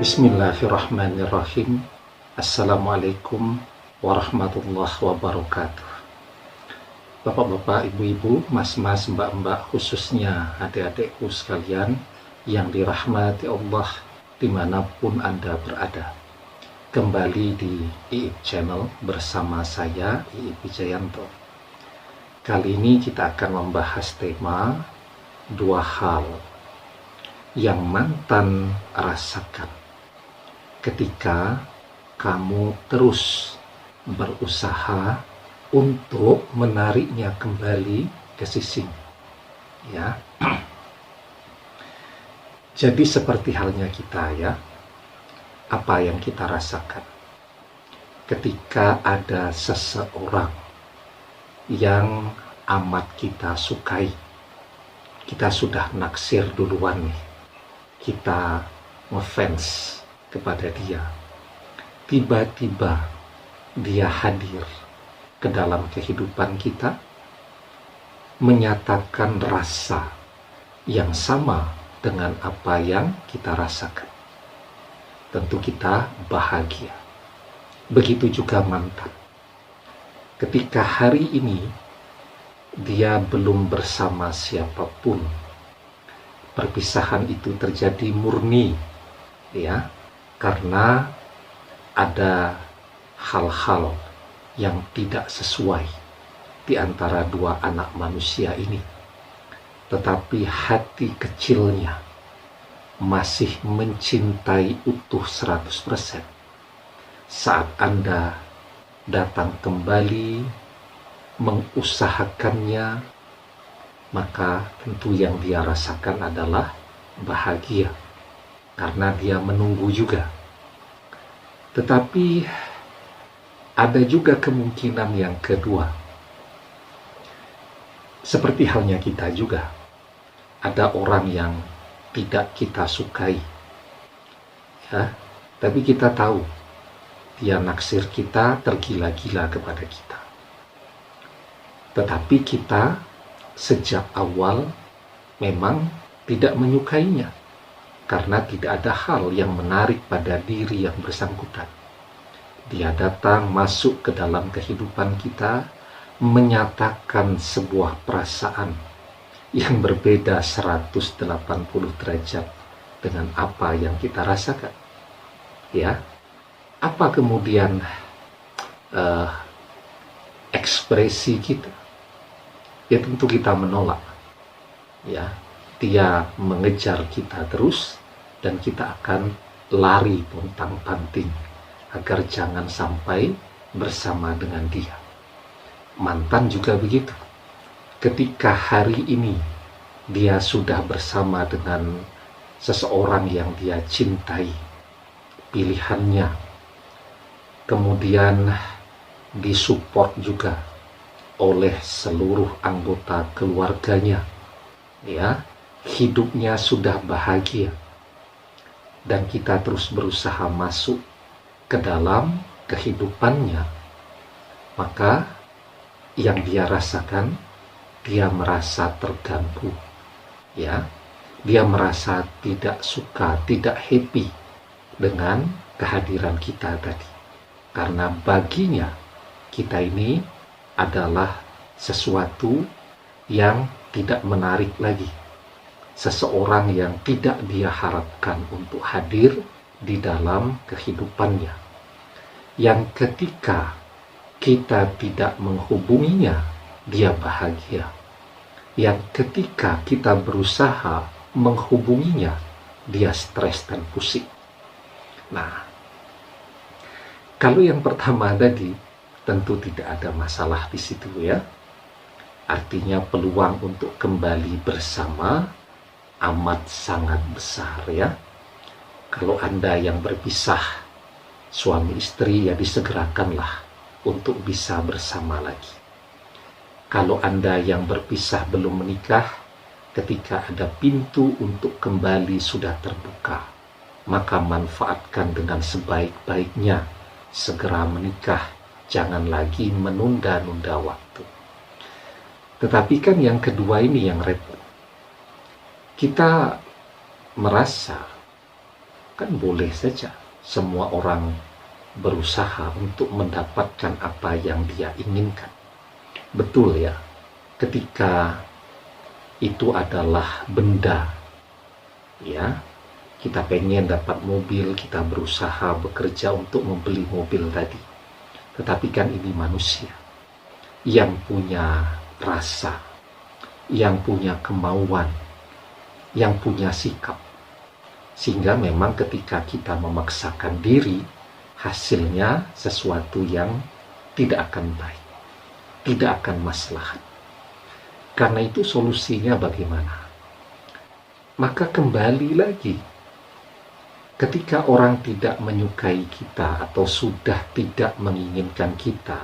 Bismillahirrahmanirrahim. Assalamualaikum warahmatullahi wabarakatuh. Bapak-bapak, ibu-ibu, mas-mas, mbak-mbak, khususnya adik-adikku sekalian yang dirahmati Allah dimanapun Anda berada. Kembali di IIP Channel bersama saya, IIP Wijayanto. Kali ini kita akan membahas tema dua hal yang mantan rasakan ketika kamu terus berusaha untuk menariknya kembali ke sisi, ya. Jadi seperti halnya kita, ya, apa yang kita rasakan ketika ada seseorang yang amat kita sukai, kita sudah naksir duluan nih, kita ngefans kepada dia, tiba-tiba dia hadir ke dalam kehidupan kita, menyatakan rasa yang sama dengan apa yang kita rasakan. Tentu kita bahagia. Begitu juga mantan. Ketika hari ini dia belum bersama siapapun, perpisahan itu terjadi murni, ya, karena ada hal-hal yang tidak sesuai di antara dua anak manusia ini. Tetapi hati kecilnya masih mencintai utuh 100%. Saat Anda datang kembali mengusahakannya, maka tentu yang dia rasakan adalah bahagia, karena dia menunggu juga. Tetapi ada juga kemungkinan yang kedua. Seperti halnya kita juga, ada orang yang tidak kita sukai, ya, tapi kita tahu dia naksir kita, tergila-gila kepada kita. Tetapi kita sejak awal memang tidak menyukainya, karena tidak ada hal yang menarik pada diri yang bersangkutan. Dia datang masuk ke dalam kehidupan kita, menyatakan sebuah perasaan yang berbeda 180 derajat dengan apa yang kita rasakan. Ya, apa kemudian ekspresi kita? Ya tentu kita menolak. Ya, dia mengejar kita terus dan kita akan lari pontang-panting agar jangan sampai bersama dengan dia. Mantan juga begitu. Ketika hari ini dia sudah bersama dengan seseorang yang dia cintai, pilihannya, kemudian disupport juga oleh seluruh anggota keluarganya, ya, hidupnya sudah bahagia, dan kita terus berusaha masuk ke dalam kehidupannya, maka yang dia rasakan, dia merasa terganggu, ya, dia merasa tidak suka, tidak happy dengan kehadiran kita tadi, karena baginya kita ini adalah sesuatu yang tidak menarik lagi, seseorang yang tidak dia harapkan untuk hadir di dalam kehidupannya, yang ketika kita tidak menghubunginya, dia bahagia, yang ketika kita berusaha menghubunginya, dia stres dan pusing. Nah, kalau yang pertama tadi, tentu tidak ada masalah di situ, ya. Artinya peluang untuk kembali bersama amat sangat besar, ya. Kalau Anda yang berpisah, suami istri, ya disegerakanlah untuk bisa bersama lagi. Kalau Anda yang berpisah belum menikah, ketika ada pintu untuk kembali sudah terbuka, maka manfaatkan dengan sebaik-baiknya, segera menikah, jangan lagi menunda-nunda waktu. Tetapi kan yang kedua ini yang repot. Kita merasa Kan boleh saja semua orang berusaha untuk mendapatkan apa yang dia inginkan. Betul ya, ketika itu adalah benda, ya, kita pengen dapat mobil, kita berusaha bekerja untuk membeli mobil tadi. Tetapi kan ini manusia yang punya rasa, yang punya kemauan, yang punya sikap. Sehingga memang ketika kita memaksakan diri, hasilnya sesuatu yang tidak akan baik, tidak akan maslahat. Karena itu solusinya bagaimana? Maka kembali lagi, ketika orang tidak menyukai kita atau sudah tidak menginginkan kita,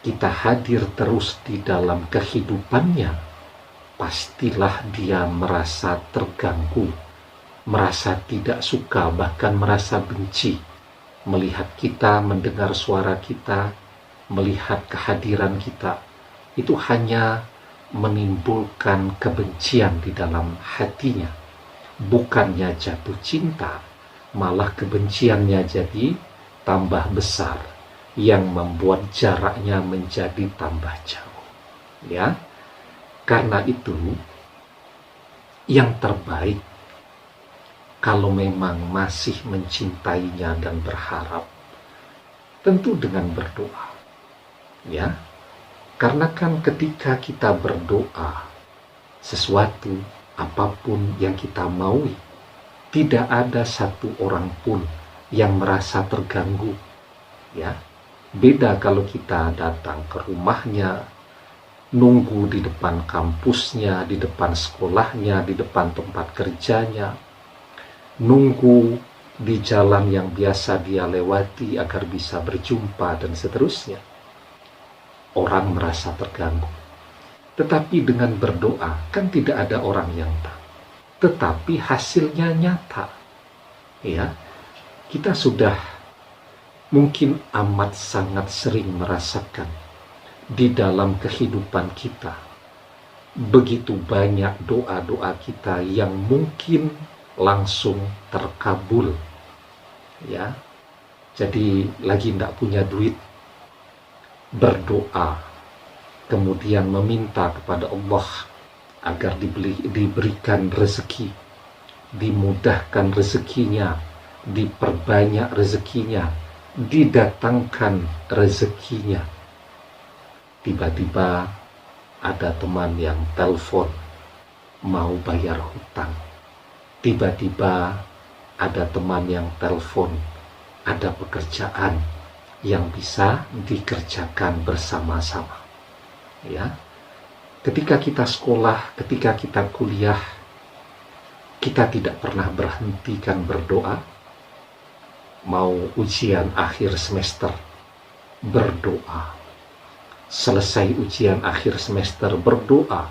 kita hadir terus di dalam kehidupannya, pastilah dia merasa terganggu, merasa tidak suka, bahkan merasa benci melihat kita, mendengar suara kita, melihat kehadiran kita. Itu hanya menimbulkan kebencian di dalam hatinya. Bukannya jatuh cinta, malah kebenciannya jadi tambah besar, yang membuat jaraknya menjadi tambah jauh. Ya, karena itu yang terbaik, kalau memang masih mencintainya dan berharap, tentu dengan berdoa. Ya, karena kan ketika kita berdoa, sesuatu apapun yang kita maui, tidak ada satu orang pun yang merasa terganggu. Ya, beda kalau kita datang ke rumahnya, nunggu di depan kampusnya, di depan sekolahnya, di depan tempat kerjanya, nunggu di jalan yang biasa dia lewati agar bisa berjumpa dan seterusnya. Orang merasa terganggu. Tetapi dengan berdoa kan tidak ada orang yang tahu. Tetapi hasilnya nyata. Ya, kita sudah mungkin amat sangat sering merasakan di dalam kehidupan kita begitu banyak doa-doa kita yang mungkin langsung terkabul. Ya, jadi lagi tidak punya duit, berdoa, kemudian meminta kepada Allah agar diberikan rezeki, dimudahkan rezekinya, diperbanyak rezekinya, didatangkan rezekinya. Tiba-tiba ada teman yang telepon mau bayar hutang. Tiba-tiba ada teman yang telepon ada pekerjaan yang bisa dikerjakan bersama-sama. Ya, ketika kita sekolah, ketika kita kuliah, kita tidak pernah berhentikan berdoa. Mau ujian akhir semester, berdoa. Selesai ujian akhir semester, berdoa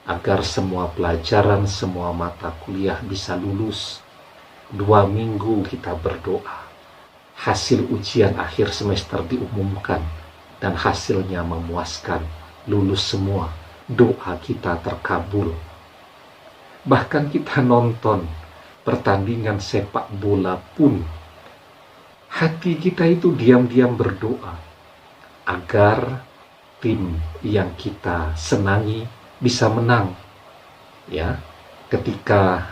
agar semua pelajaran, semua mata kuliah bisa lulus. 2 minggu kita berdoa. Hasil ujian akhir semester diumumkan dan hasilnya memuaskan, lulus semua. Doa kita terkabul. Bahkan kita nonton pertandingan sepak bola pun, hati kita itu diam-diam berdoa agar tim yang kita senangi bisa menang. Ya, ketika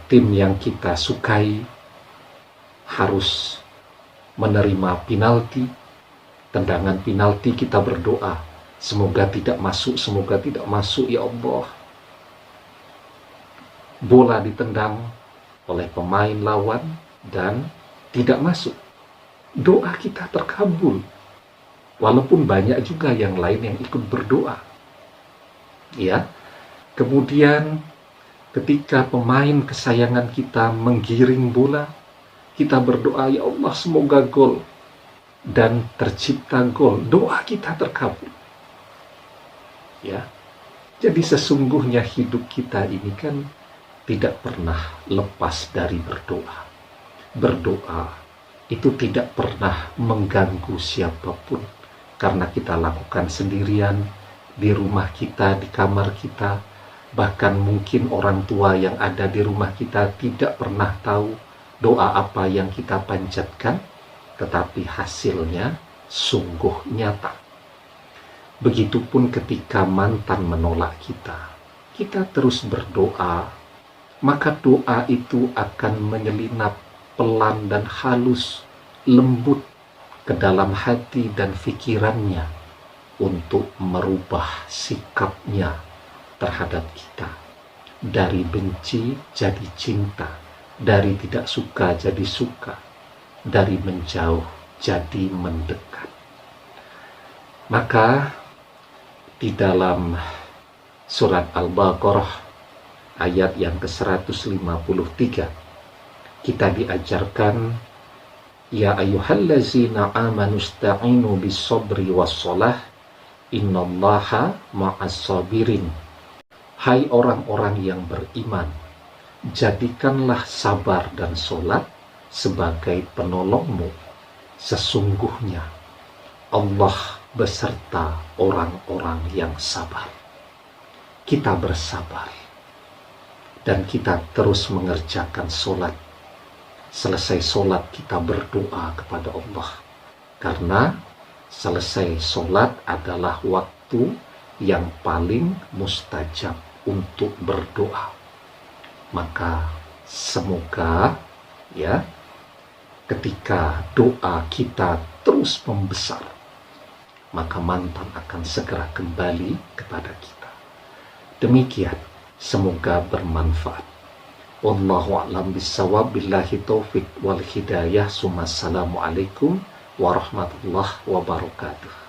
tim yang kita sukai harus menerima penalti, tendangan penalti, kita berdoa, semoga tidak masuk, semoga tidak masuk ya Allah. Bola ditendang oleh pemain lawan dan tidak masuk. Doa kita terkabul. Walaupun banyak juga yang lain yang ikut berdoa. Ya. Kemudian ketika pemain kesayangan kita menggiring bola, kita berdoa, ya Allah semoga gol. Dan tercipta gol. Doa kita terkabul. Ya. Jadi sesungguhnya hidup kita ini kan tidak pernah lepas dari berdoa. Berdoa itu tidak pernah mengganggu siapapun, karena kita lakukan sendirian, di rumah kita, di kamar kita, Bahkan mungkin orang tua yang ada di rumah kita tidak pernah tahu doa apa yang kita panjatkan, tetapi hasilnya sungguh nyata. Begitupun ketika mantan menolak kita, kita terus berdoa, maka doa itu akan menyelinap pelan dan halus, lembut ke dalam hati dan pikirannya untuk merubah sikapnya terhadap kita. Dari benci jadi cinta, dari tidak suka jadi suka, dari menjauh jadi mendekat. Maka di dalam surat Al-Baqarah ayat yang ke-153 kita diajarkan, ya ayyuhallazina amanu ista'inu bis-sabri was-shalah innallaha ma'as-sabirin. Hai orang-orang yang beriman, jadikanlah sabar dan sholat sebagai penolongmu. Sesungguhnya Allah beserta orang-orang yang sabar. Kita bersabar dan kita terus mengerjakan sholat. Selesai sholat kita berdoa kepada Allah, karena selesai sholat adalah waktu yang paling mustajab untuk berdoa. Maka semoga ketika doa kita terus membesar, maka mantan akan segera kembali kepada kita. Demikian, semoga bermanfaat. Wallahu a'lam bishawab, billahi taufik wal hidayah. Assalamualaikum warahmatullahi wabarakatuh.